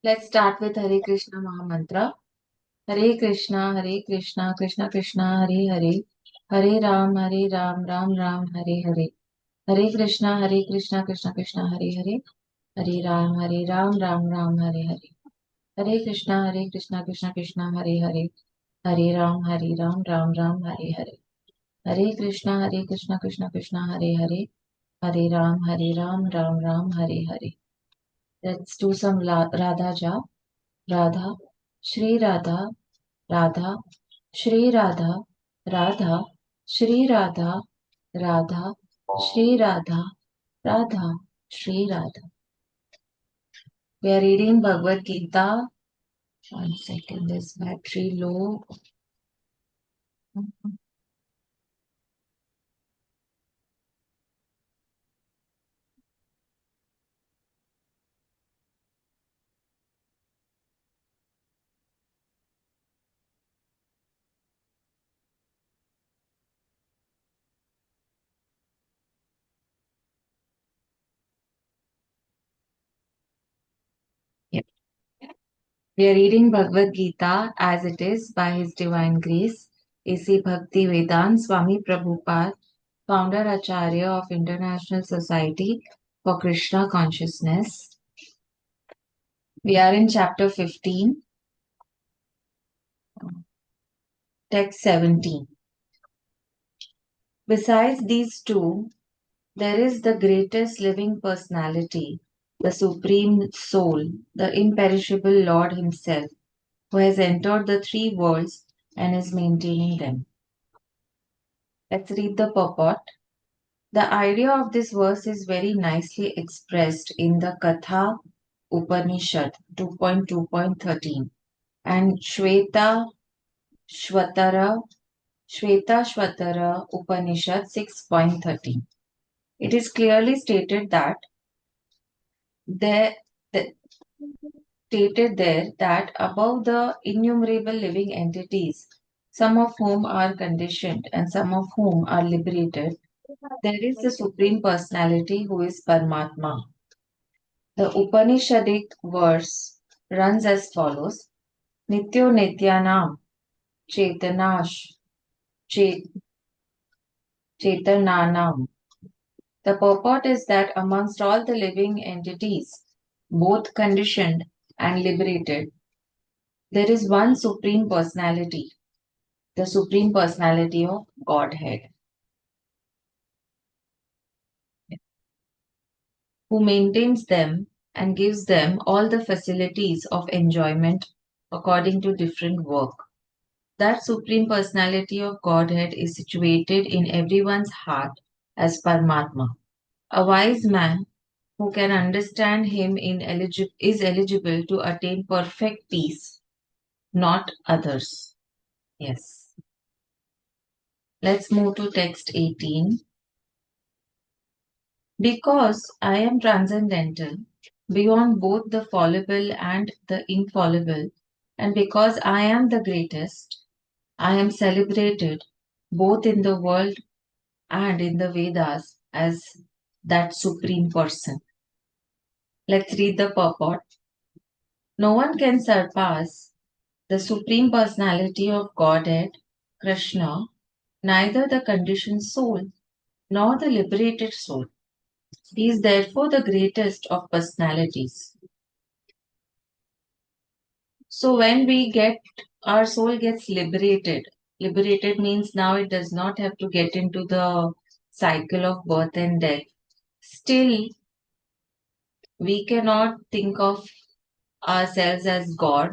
Let's start with Hare Krishna Mahamantra. Hare Krishna, Hare Krishna, Krishna Krishna, Hare Hare, Hare Ram, Ram Ram, Hare Hare. Hare Krishna, Krishna Krishna, Hare Hare, Hare Ram, Ram Hare Hare. Hare Krishna, Krishna Krishna, Hare Hare, Hare Ram, Ram Hare Hare. Hare Krishna, Krishna Krishna, Hare Hare, Hare Ram, Ram Hare Hare. Let's do some Radha Jap. Radha, Shri Radha, Radha, Shri Radha, Radha, Shri Radha, Radha, Shri Radha, Radha, Shri Radha. We are reading Bhagwat Geeta. One second, this battery low. Yep. We are reading Bhagwat Geeta as it is by His Divine Grace, A.C. Bhakti Vedant Swami Prabhupada, founder Acharya of International Society for Krishna Consciousness. We are in chapter 15, text 17. Besides these two, there is the greatest living personality, the Supreme Soul, the imperishable Lord Himself, who has entered the three worlds and is maintaining them. Let's read the purport. The idea of this verse is very nicely expressed in the Katha Upanishad 2.2.13 and Shweta Shwetara Upanishad 6.13. It is clearly stated that there th- stated there that above the innumerable living entities, some of whom are conditioned and some of whom are liberated, there is the Supreme Personality who is Paramatma. The Upanishadic verse runs as follows: Nityo Nityanam Chetanash Chet- Chetananam. The purport is that amongst all the living entities, both conditioned and liberated, there is one Supreme Personality, the Supreme Personality of Godhead, who maintains them and gives them all the facilities of enjoyment according to different work. That Supreme Personality of Godhead is situated in everyone's heart as Paramatma. A wise man who can understand him is eligible to attain perfect peace, not others. Yes. Let's move to text 18. Because I am transcendental, beyond both the fallible and the infallible, and because I am the greatest, I am celebrated both in the world and in the Vedas as that supreme person. Let's read the purport. No one can surpass the Supreme Personality of Godhead, Krishna, neither the conditioned soul nor the liberated soul. He is therefore the greatest of personalities. So when our soul gets liberated means now it does not have to get into the cycle of birth and death. Still, we cannot think of ourselves as God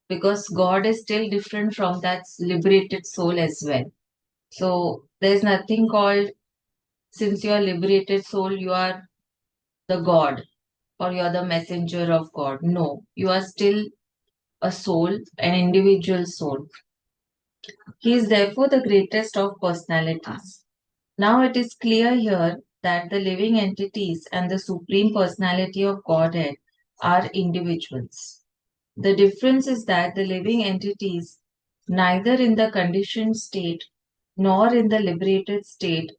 because God is still different from that liberated soul as well. So there's nothing called, since you are liberated soul, you are the God or you are the messenger of God. No, you are still a soul, an individual soul. He is therefore the greatest of personalities. Now it is clear here that the living entities and the Supreme Personality of Godhead are individuals. The difference is that the living entities, neither in the conditioned state nor in the liberated state,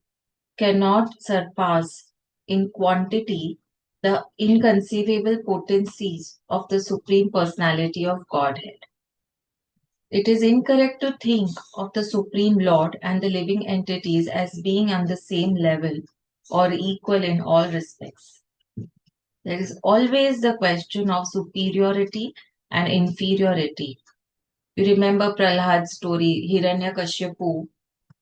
cannot surpass in quantity the inconceivable potencies of the Supreme Personality of Godhead. It is incorrect to think of the Supreme Lord and the living entities as being on the same level or equal in all respects. There is always the question of superiority and inferiority. You remember Prahlad's story, Hiranyakashipu.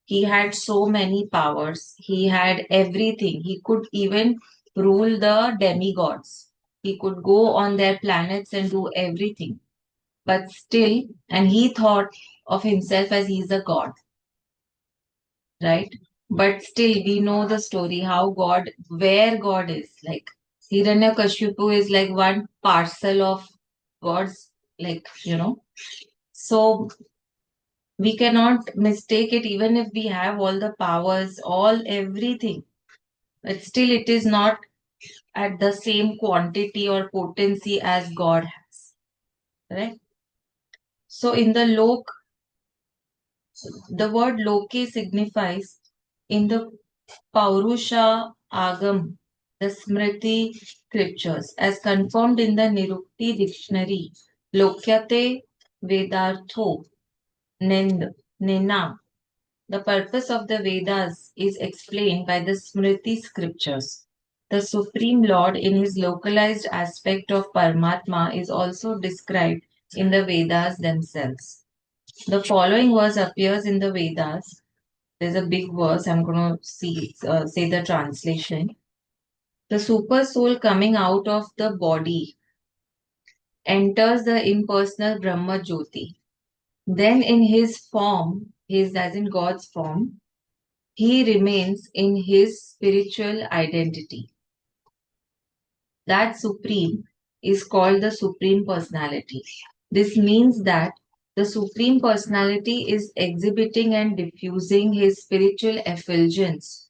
He had so many powers. He had everything. He could even rule the demigods. He could go on their planets and do everything. But still, and he thought of himself as he's a god, right? But still, we know the story how God, where God is. Like Hiranyakashipu is like one parcel of God's, like. So we cannot mistake it even if we have all the powers, all everything. But still, it is not at the same quantity or potency as God has. Right? So in the lok, the word loke signifies in the Paurusha Agam, the Smriti scriptures, as confirmed in the Nirukti dictionary, Lokyate Vedartho Nend Nena. The purpose of the Vedas is explained by the Smriti scriptures. The Supreme Lord, in his localized aspect of Paramatma, is also described in the Vedas themselves. The following verse appears in the Vedas. There's a big verse. I'm going to say the translation. The super soul coming out of the body enters the impersonal Brahma Jyoti. Then, in his form, his as in God's form, he remains in his spiritual identity. That supreme is called the Supreme Personality. This means that the Supreme Personality is exhibiting and diffusing his spiritual effulgence,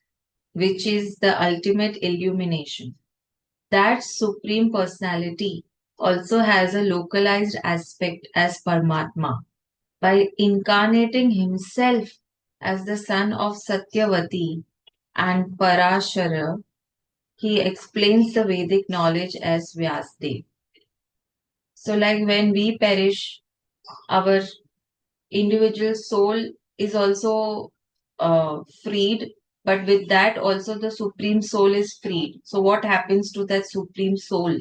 which is the ultimate illumination. That Supreme Personality also has a localized aspect as Paramatma. By incarnating himself as the son of Satyavati and Parashara, he explains the Vedic knowledge as Vyasdev. So, like when we perish, our individual soul is also freed, but with that, also the Supreme Soul is freed. So, what happens to that Supreme Soul?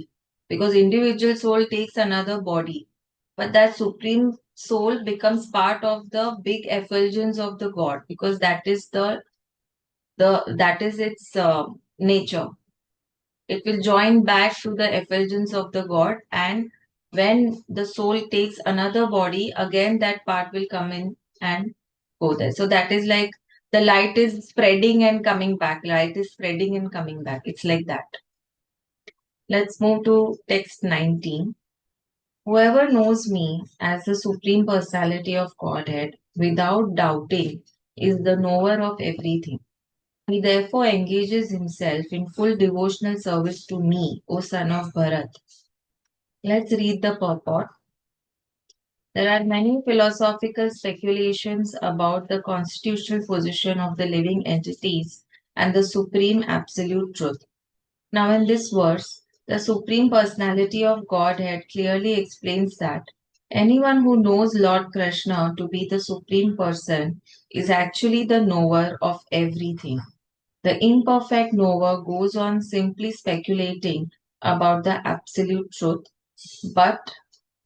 Because individual soul takes another body, but that Supreme Soul becomes part of the big effulgence of the God, because that is that is its nature. It will join back to the effulgence of the God, and when the soul takes another body, again that part will come in and go there. So that is like the light is spreading and coming back. Light is spreading and coming back. It's like that. Let's move to text 19. Whoever knows me as the Supreme Personality of Godhead without doubting is the knower of everything. He therefore engages himself in full devotional service to me, O son of Bharat. Let's read the purport. There are many philosophical speculations about the constitutional position of the living entities and the supreme absolute truth. Now, in this verse, the Supreme Personality of Godhead clearly explains that anyone who knows Lord Krishna to be the Supreme Person is actually the knower of everything. The imperfect knower goes on simply speculating about the absolute truth, but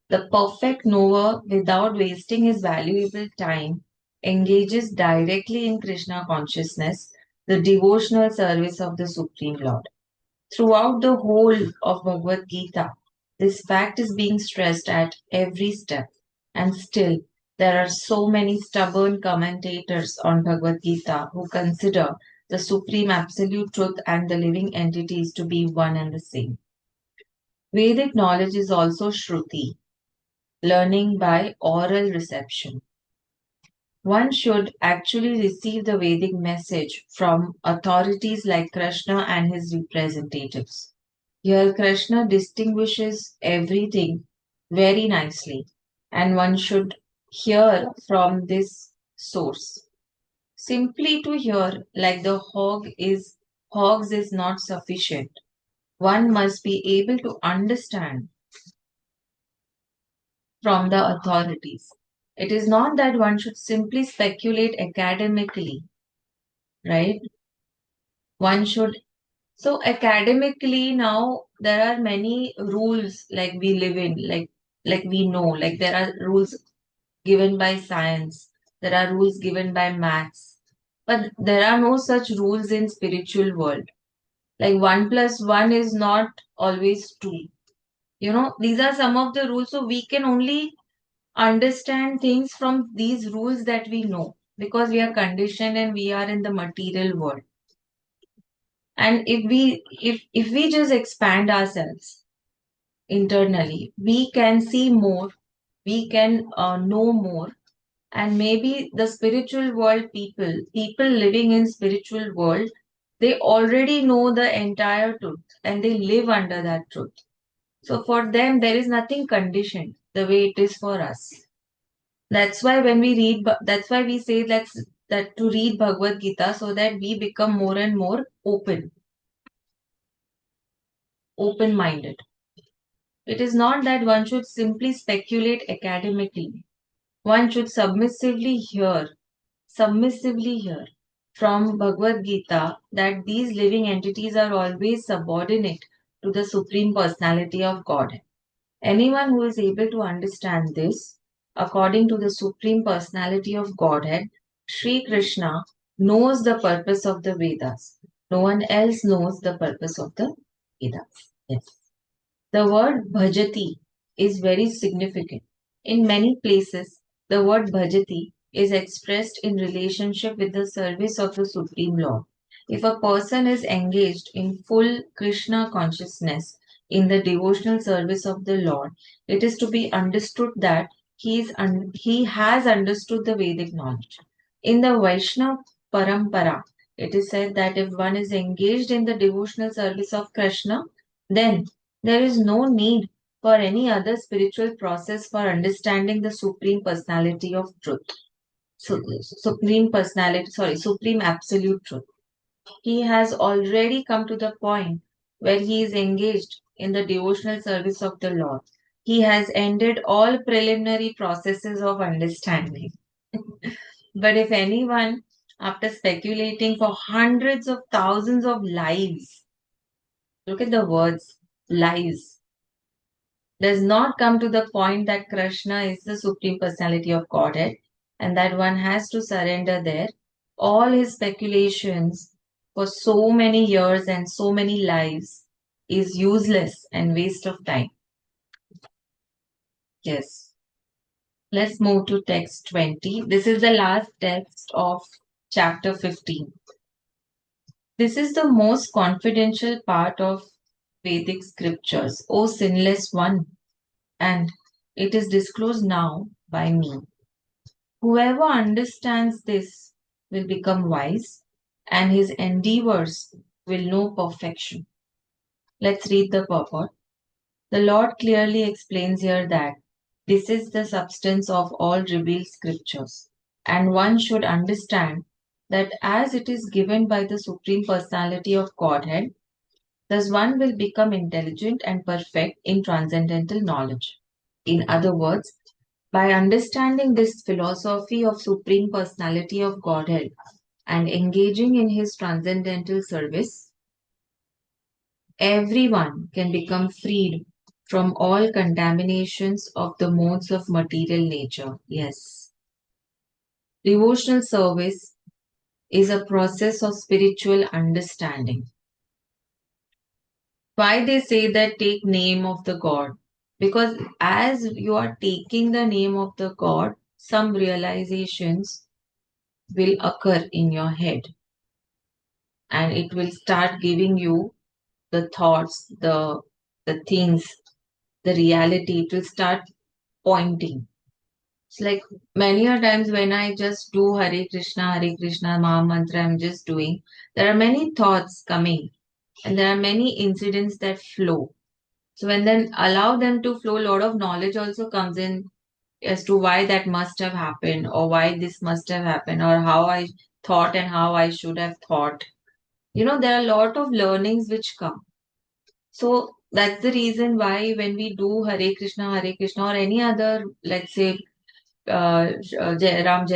the perfect knower, without wasting his valuable time, engages directly in Krishna consciousness, the devotional service of the Supreme Lord. Throughout the whole of Bhagwat Geeta, this fact is being stressed at every step, and still there are so many stubborn commentators on Bhagwat Geeta who consider the supreme absolute truth and the living entities to be one and the same. Vedic knowledge is also Shruti, learning by oral reception. One should actually receive the Vedic message from authorities like Krishna and his representatives. Here, Krishna distinguishes everything very nicely, and one should hear from this source. Simply to hear, like the hogs, is not sufficient. one must be able to understand from the authorities. It is not that one should simply speculate academically, right? One should. So academically now there are many rules like we live in, like we know, like there are rules given by science, there are rules given by maths, but there are no such rules in spiritual world. Like one plus one is not always two. These are some of the rules. So we can only understand things from these rules that we know because we are conditioned and we are in the material world. And if we just expand ourselves internally, we can see more, we can know more, and maybe the spiritual world people living in spiritual world, they already know the entire truth and they live under that truth. So for them there is nothing conditioned the way it is for us. That's why we say that to read Bhagwat Gita so that we become more and more open minded. It is not that one should simply speculate academically. One should submissively hear from Bhagavad Gita that these living entities are always subordinate to the Supreme Personality of God. Anyone who is able to understand this, according to the Supreme Personality of Godhead, Sri Krishna knows the purpose of the Vedas. No one else knows the purpose of the Vedas. Yes. The word bhajati is very significant. In many places, the word bhajati is expressed in relationship with the service of the Supreme Lord. If a person is engaged in full Krishna consciousness in the devotional service of the Lord, it is to be understood that he has understood the Vedic knowledge. In the Vaishnava Parampara, it is said that if one is engaged in the devotional service of Krishna, then there is no need for any other spiritual process for understanding the Supreme Personality of Truth. Supreme Absolute Truth. He has already come to the point where he is engaged in the devotional service of the Lord. He has ended all preliminary processes of understanding. But if anyone, after speculating for hundreds of thousands of lives, look at the words, lives, does not come to the point that Krishna is the Supreme Personality of Godhead and that one has to surrender there, all his speculations for so many years and so many lives is useless and waste of time. Yes. Let's move to text 20. This is the last text of chapter 15. This is the most confidential part of Vedic scriptures, O sinless one, and it is disclosed now by me. Whoever understands this will become wise, and his endeavors will know perfection. Let's read the purport. The Lord clearly explains here that this is the substance of all revealed scriptures, and one should understand that as it is given by the Supreme Personality of Godhead, thus one will become intelligent and perfect in transcendental knowledge. In other words, by understanding this philosophy of Supreme Personality of Godhead and engaging in his transcendental service, everyone can become freed from all contaminations of the modes of material nature. Yes. Devotional service is a process of spiritual understanding. Why they say that take name of the God? Because as you are taking the name of the God, some realizations will occur in your head and it will start giving you the thoughts, the things, the reality. It will start pointing. It's like many a times when I just do Hare Krishna Maha Mantra, I'm just doing, there are many thoughts coming and there are many incidents that flow. So when then allow them to flow, a lot of knowledge also comes in as to why that must have happened or why this must have happened or how I thought and how I should have thought. There are a lot of learnings which come. So that's the reason why when we do Hare Krishna, or any other, let's say, Jai Ram,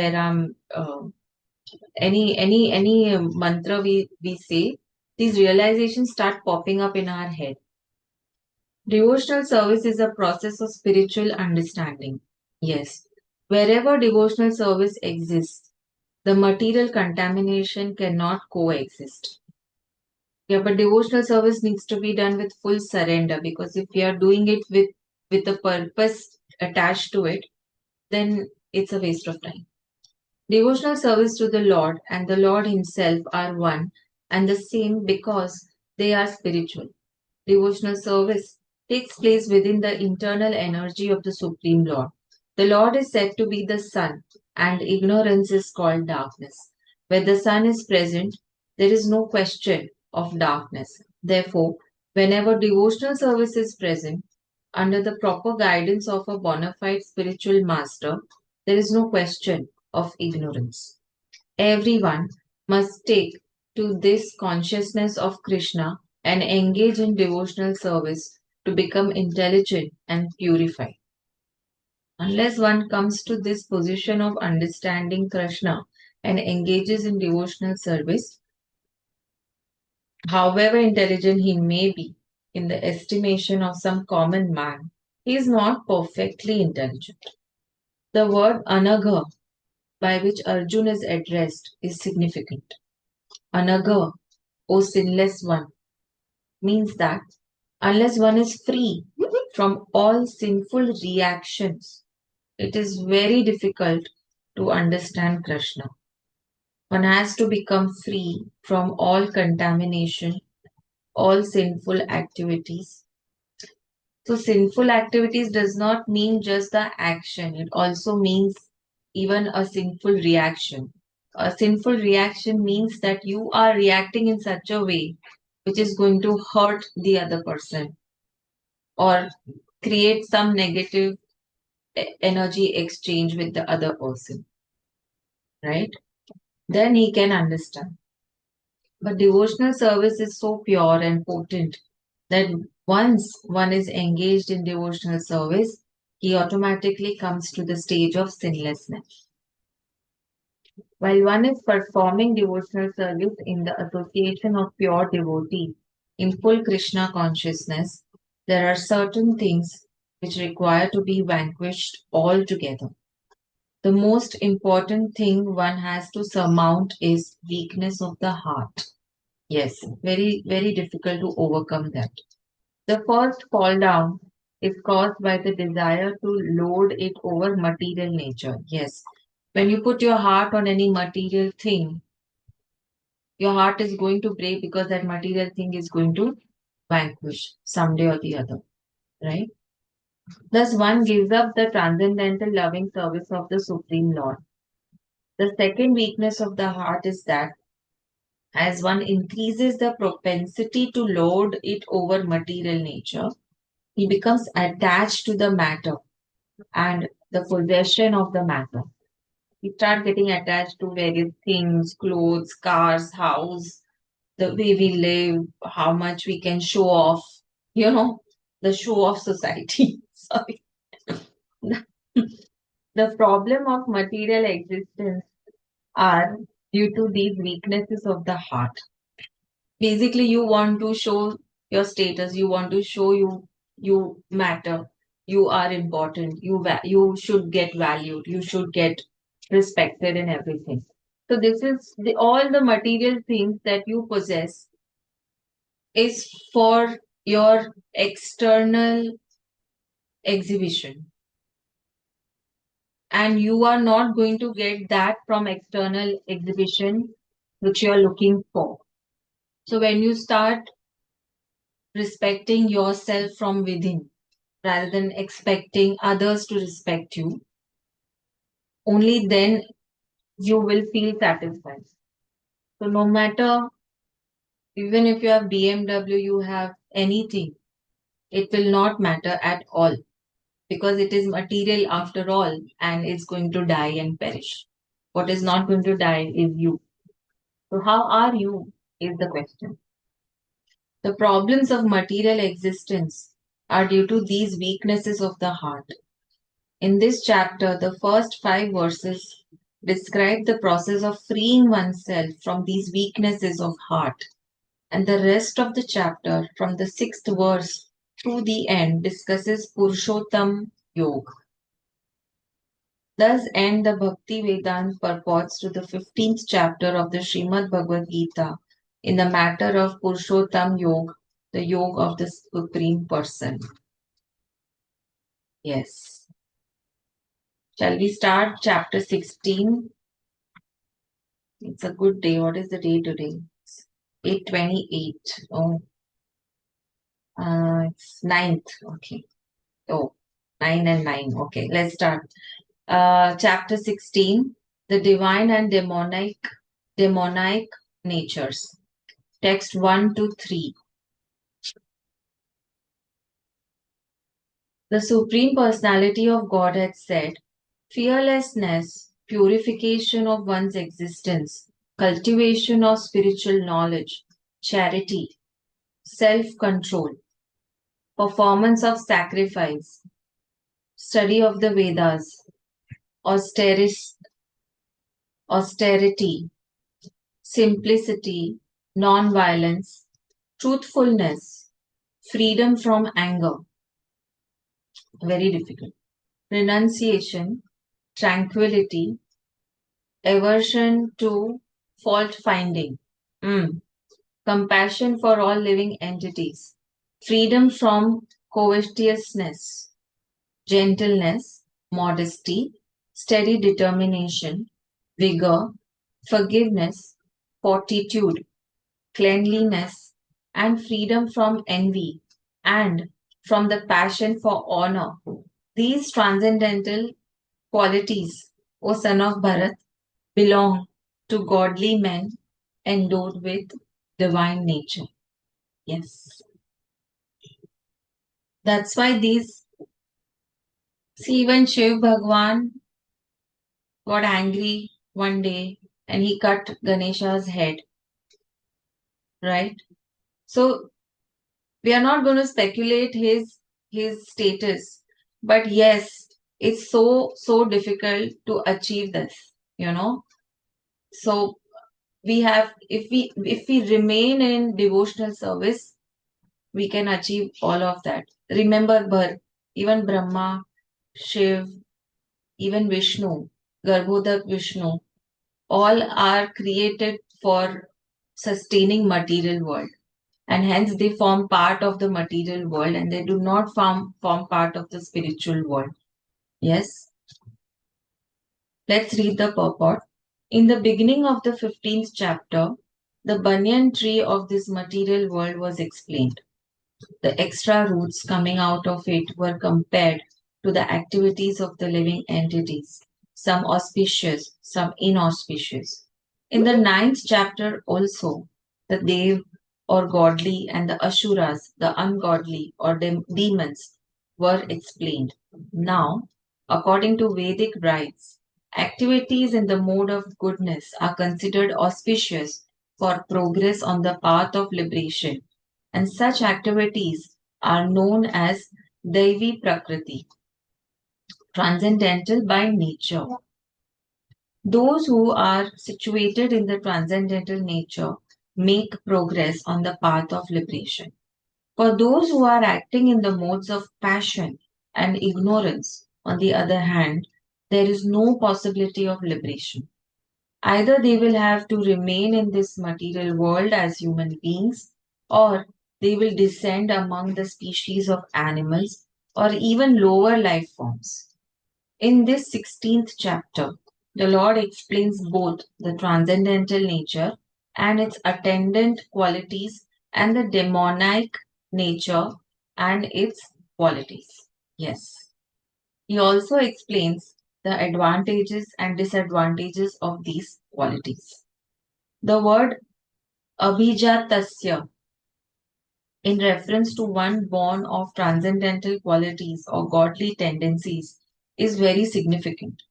any mantra we say, these realizations start popping up in our head. Devotional service is a process of spiritual understanding. Yes. Wherever devotional service exists, the material contamination cannot coexist. Yeah, but devotional service needs to be done with full surrender, because if we are doing it with a purpose attached to it, then it's a waste of time. Devotional service to the Lord and the Lord Himself are one and the same because they are spiritual. Devotional service takes place within the internal energy of the Supreme Lord. The Lord is said to be the sun, and ignorance is called darkness. Where the sun is present, there is no question of darkness. Therefore, whenever devotional service is present, under the proper guidance of a bona fide spiritual master, there is no question of ignorance. Everyone must take to this consciousness of Krishna and engage in devotional service to become intelligent and purified. Unless one comes to this position of understanding Krishna and engages in devotional service, however intelligent he may be in the estimation of some common man, he is not perfectly intelligent. The word anagha, by which Arjun is addressed, is significant. Anagha, O sinless one, means that unless one is free from all sinful reactions, it is very difficult to understand Krishna. One has to become free from all contamination, all sinful activities. So, sinful activities does not mean just the action, it also means even a sinful reaction. A sinful reaction means that you are reacting in such a way which is going to hurt the other person or create some negative energy exchange with the other person, right? Then he can understand. But devotional service is so pure and potent that once one is engaged in devotional service, he automatically comes to the stage of sinlessness. While one is performing devotional service in the association of pure devotees in full Krishna consciousness, there are certain things which require to be vanquished altogether. The most important thing one has to surmount is weakness of the heart. Yes, very, very difficult to overcome that. The first fall down is caused by the desire to load it over material nature. Yes, when you put your heart on any material thing, your heart is going to break because that material thing is going to vanquish someday or the other, right? Thus, one gives up the transcendental loving service of the Supreme Lord. The second weakness of the heart is that as one increases the propensity to load it over material nature, he becomes attached to the matter and the possession of the matter. We start getting attached to various things, clothes, cars, house, the way we live, how much we can show off, you know, the show off society. Sorry. The problem of material existence are due to these weaknesses of the heart. Basically, you want to show your status, you want to show you matter, you are important, you should get valued, you should get respected and everything. So this is all the material things that you possess is for your external exhibition, and you are not going to get that from external exhibition which you are looking for. So when you start respecting yourself from within rather than expecting others to respect you, only then you will feel satisfied. So no matter, even if you have BMW, you have anything, it will not matter at all because it is material after all and it's going to die and perish. What is not going to die is you. So how are you is the question. The problems of material existence are due to these weaknesses of the heart. In this chapter, the first 5 verses describe the process of freeing oneself from these weaknesses of heart, and the rest of the chapter, from the 6th verse through the end, discusses Purushottam Yoga. Thus end the Bhakti Vedanta purports to the 15th chapter of the Srimad Bhagwat Geeta in the matter of Purushottam Yoga, the yoga of the Supreme Person. Yes. Shall we start chapter 16? It's a good day. What is the day today? 8:28. Oh, it's 9th. Okay. Oh, 9 and 9. Okay, let's start. Chapter 16, the divine and demonic natures. Text 1 to 3. The Supreme Personality of Godhead said, fearlessness, purification of one's existence, cultivation of spiritual knowledge, charity, self-control, performance of sacrifice, study of the Vedas, austerity, simplicity, non-violence, truthfulness, freedom from anger, very difficult, renunciation, tranquility, aversion to fault finding, compassion for all living entities, freedom from covetousness, gentleness, modesty, steady determination, vigor, forgiveness, fortitude, cleanliness, and freedom from envy and from the passion for honor. These transcendental qualities, O son of Bharat, belong to godly men endowed with divine nature. Yes. That's why these, see, even Shiv Bhagwan got angry one day and he cut Ganesha's head, right? So we are not going to speculate his status, but yes, it's so difficult to achieve this, you know. So we have, if we remain in devotional service, we can achieve all of that. Remember, even Brahma, Shiv, even Vishnu, Garbhodak Vishnu, all are created for sustaining material world, and hence they form part of the material world and they do not form part of the spiritual world. Yes. Let's read the purport. In the beginning of the 15th chapter, the banyan tree of this material world was explained. The extra roots coming out of it were compared to the activities of the living entities, some auspicious, some inauspicious. In the 9th chapter also, the Dev or godly and the Asuras, the ungodly or demons, were explained. Now, according to Vedic rites, activities in the mode of goodness are considered auspicious for progress on the path of liberation, and such activities are known as Devi Prakriti, transcendental by nature. Those who are situated in the transcendental nature make progress on the path of liberation. For those who are acting in the modes of passion and ignorance, on the other hand, there is no possibility of liberation. Either they will have to remain in this material world as human beings, or they will descend among the species of animals or even lower life forms. In this 16th chapter, the Lord explains both the transcendental nature and its attendant qualities and the demonic nature and its qualities. Yes. He also explains the advantages and disadvantages of these qualities. The word abhijatasya, in reference to one born of transcendental qualities or godly tendencies, is very significant.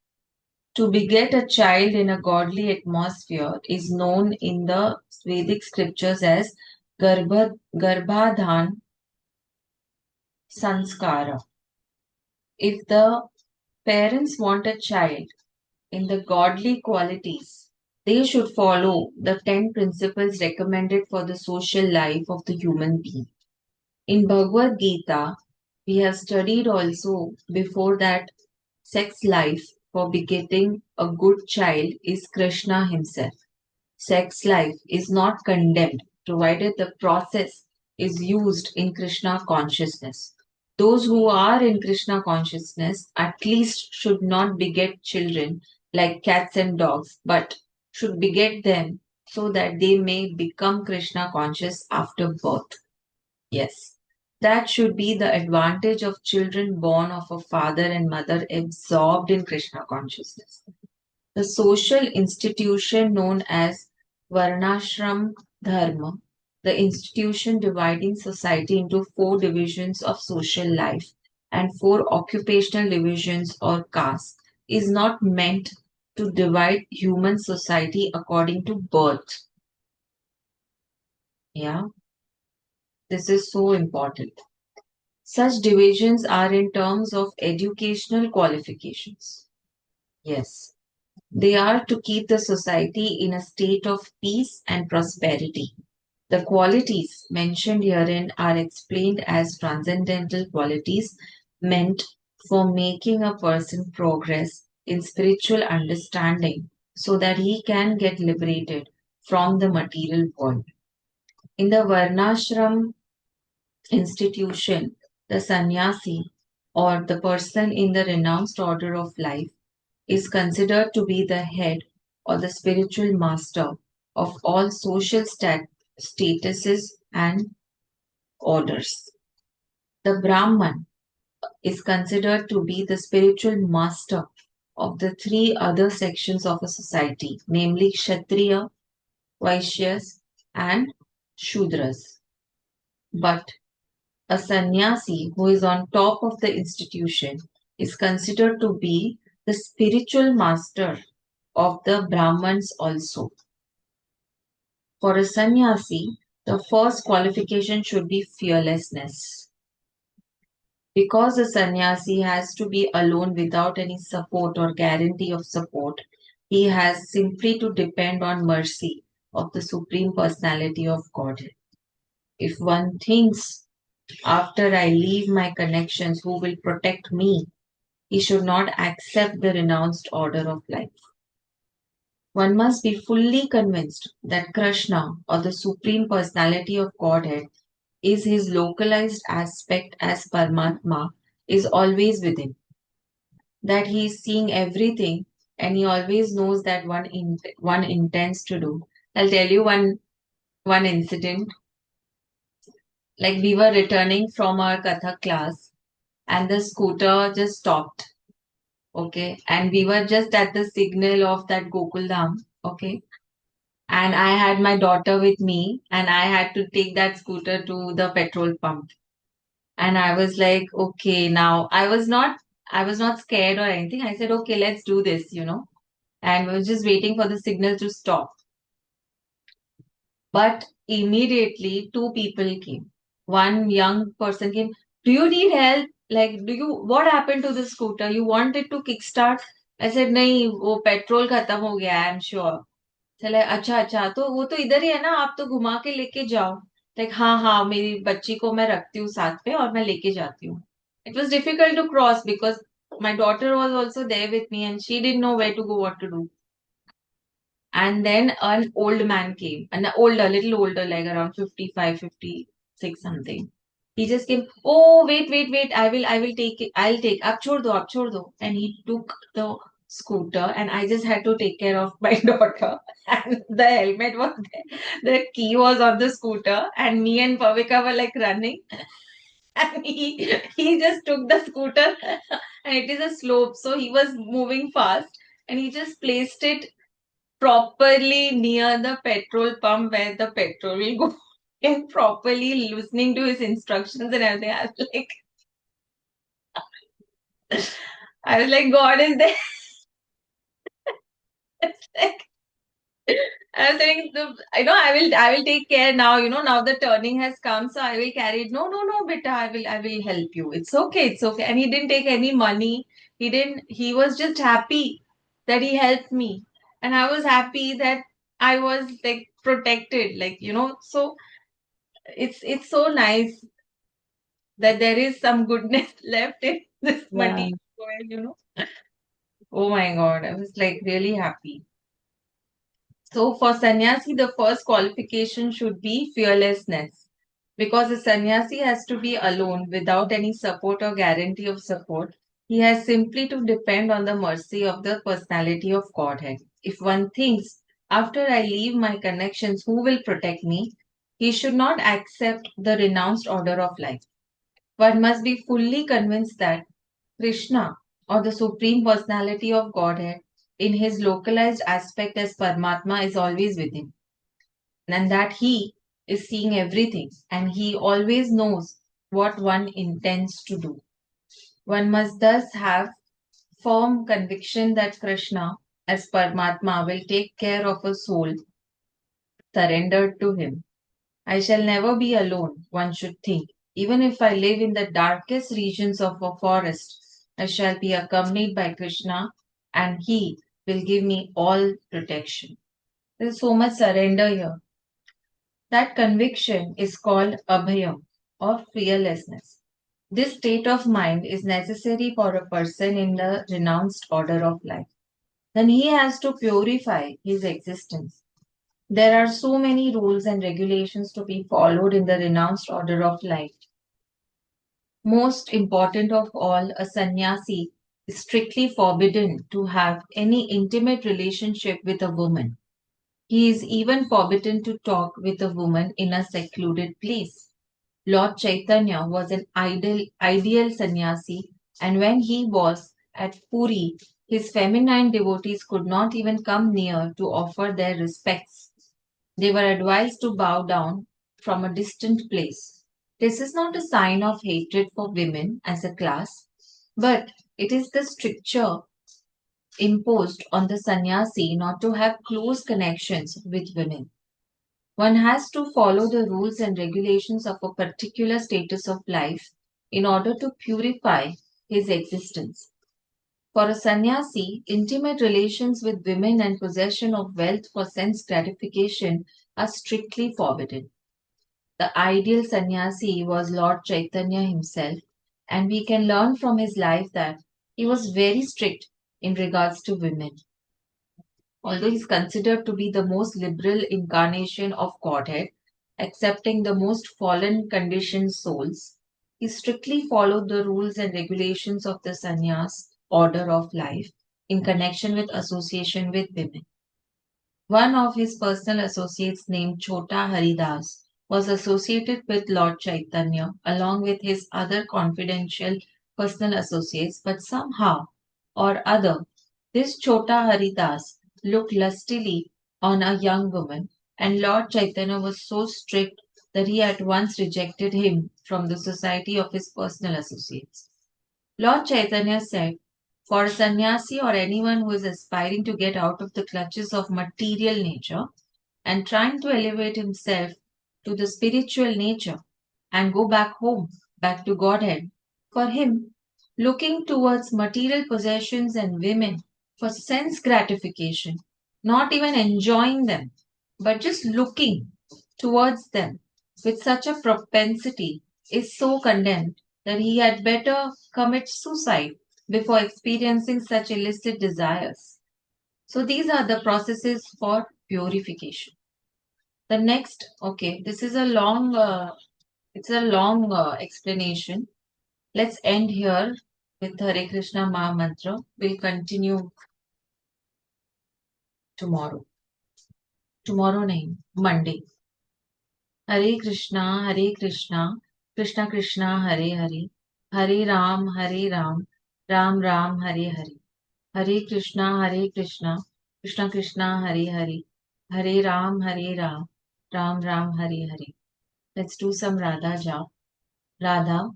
To beget a child in a godly atmosphere is known in the Vedic scriptures as Garbhadhan Sanskara. If the parents want a child in the godly qualities, they should follow the 10 principles recommended for the social life of the human being. In Bhagwat Geeta, we have studied also before that sex life for begetting a good child is Krishna himself. Sex life is not condemned provided the process is used in Krishna consciousness. Those who are in Krishna consciousness at least should not beget children like cats and dogs, but should beget them so that they may become Krishna conscious after birth. Yes, that should be the advantage of children born of a father and mother absorbed in Krishna consciousness. The social institution known as Varnashram Dharma, the institution dividing society into four divisions of social life and four occupational divisions or castes, is not meant to divide human society according to birth. Yeah, this is so important. Such divisions are in terms of educational qualifications. Yes. They are to keep the society in a state of peace and prosperity. The qualities mentioned herein are explained as transcendental qualities meant for making a person progress in spiritual understanding so that he can get liberated from the material world. In the Varnashram institution, the sannyasi or the person in the renounced order of life is considered to be the head or the spiritual master of all social statuses and orders. The Brahman is considered to be the spiritual master of the three other sections of a society, namely Kshatriya, Vaishyas, and Shudras. But a sannyasi who is on top of the institution is considered to be the spiritual master of the Brahmans also. For a sannyasi, the first qualification should be fearlessness. Because a sannyasi has to be alone without any support or guarantee of support, he has simply to depend on mercy of the Supreme Personality of Godhead. If one thinks, after I leave my connections, who will protect me, he should not accept the renounced order of life. One must be fully convinced that Krishna, or the Supreme Personality of Godhead, is his localized aspect as Paramatma, is always within. That he is seeing everything and he always knows that one intends to do. I'll tell you one incident. Like we were returning from our Kathak class and the scooter just stopped. Okay. And we were just at the signal of that Gokul Dham. Okay. And I had my daughter with me and I had to take that scooter to the petrol pump. And I was like, okay, now I was not scared or anything. I said, okay, let's do this. And we were just waiting for the signal to stop. But immediately two people came. One young person came, do you need help? Like, what happened to the scooter? You want it to kickstart? I said, nahi, wo petrol khatam ho gaya, I'm sure. चले अच्छा अच्छा तो वो तो इधर ही है ना आप तो घुमा के लेके जाओ लाइक हाँ हाँ मेरी बच्ची को मैं रखती हूँ साथ पे और मैं लेके जाती हूँ it was difficult to cross because my daughter was also there with me and she didn't know where to go, what to do. And then an old man came, an older, little older, like around 55, 56 something. He just came, oh, wait, wait, wait, I will take it, I'll take, ab chhod do. And he took the scooter and I just had to take care of my daughter. And the helmet was there, the key was on the scooter, and me and Pavika were like running. And he just took the scooter and it is a slope, so he was moving fast and he just placed it properly near the petrol pump where the petrol will go and properly listening to his instructions and everything. I was like, God is there. It's like, I was saying, I will take care now. Now the turning has come, so I will carry it. No, no, no, beta, I will help you. It's okay, it's okay. And he didn't take any money. He didn't. He was just happy that he helped me, and I was happy that I was like protected. So it's so nice that there is some goodness left in this Yeah. material world. Oh my God, I was like really happy. So for sannyasi, the first qualification should be fearlessness. Because a sannyasi has to be alone without any support or guarantee of support. He has simply to depend on the mercy of the personality of Godhead. If one thinks, after I leave my connections, who will protect me? He should not accept the renounced order of life. One must be fully convinced that Krishna, or the Supreme Personality of Godhead, in his localized aspect as Paramatma, is always within, and that he is seeing everything and he always knows what one intends to do. One must thus have firm conviction that Krishna, as Paramatma, will take care of a soul surrendered to him. I shall never be alone, one should think. Even if I live in the darkest regions of a forest, I shall be accompanied by Krishna and he will give me all protection. There is so much surrender here. That conviction is called abhayam or fearlessness. This state of mind is necessary for a person in the renounced order of life. Then he has to purify his existence. There are so many rules and regulations to be followed in the renounced order of life. Most important of all, a sannyasi is strictly forbidden to have any intimate relationship with a woman. He is even forbidden to talk with a woman in a secluded place. Lord Chaitanya was an ideal sannyasi, and when he was at Puri, his feminine devotees could not even come near to offer their respects. They were advised to bow down from a distant place. This is not a sign of hatred for women as a class, but it is the stricture imposed on the sannyasi not to have close connections with women. One has to follow the rules and regulations of a particular status of life in order to purify his existence. For a sannyasi, intimate relations with women and possession of wealth for sense gratification are strictly forbidden. The ideal sannyasi was Lord Chaitanya himself, and we can learn from his life that he was very strict in regards to women. Although he is considered to be the most liberal incarnation of Godhead, accepting the most fallen conditioned souls, he strictly followed the rules and regulations of the sannyas order of life in connection with association with women. One of his personal associates named Chota Haridas was associated with Lord Chaitanya along with his other confidential personal associates, but somehow or other, this Chota Haridas looked lustily on a young woman, and Lord Chaitanya was so strict that he at once rejected him from the society of his personal associates. Lord Chaitanya said, for a sannyasi or anyone who is aspiring to get out of the clutches of material nature and trying to elevate himself to the spiritual nature and go back home, back to Godhead, for him, looking towards material possessions and women for sense gratification, not even enjoying them, but just looking towards them with such a propensity is so condemned that he had better commit suicide before experiencing such illicit desires. So these are the processes for purification. The next, okay, this is a long, explanation. Let's end here with Hare Krishna Maha Mantra. We'll continue tomorrow. Tomorrow name, Monday. Hare Krishna, Krishna Krishna, Hare Hare, Hare Ram, Ram Ram, Hare Hare. Hare Krishna, Krishna Krishna, Hare Hare, Hare Ram, Ram Ram, Hare Hare. Let's do some Radha Jap. Radha,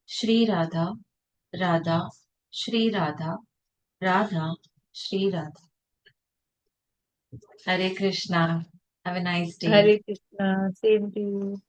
Shri Radha, Radha, Shri Radha, Radha, Shri Radha. Hare Krishna. Have a nice day. Hare Krishna. Same to you.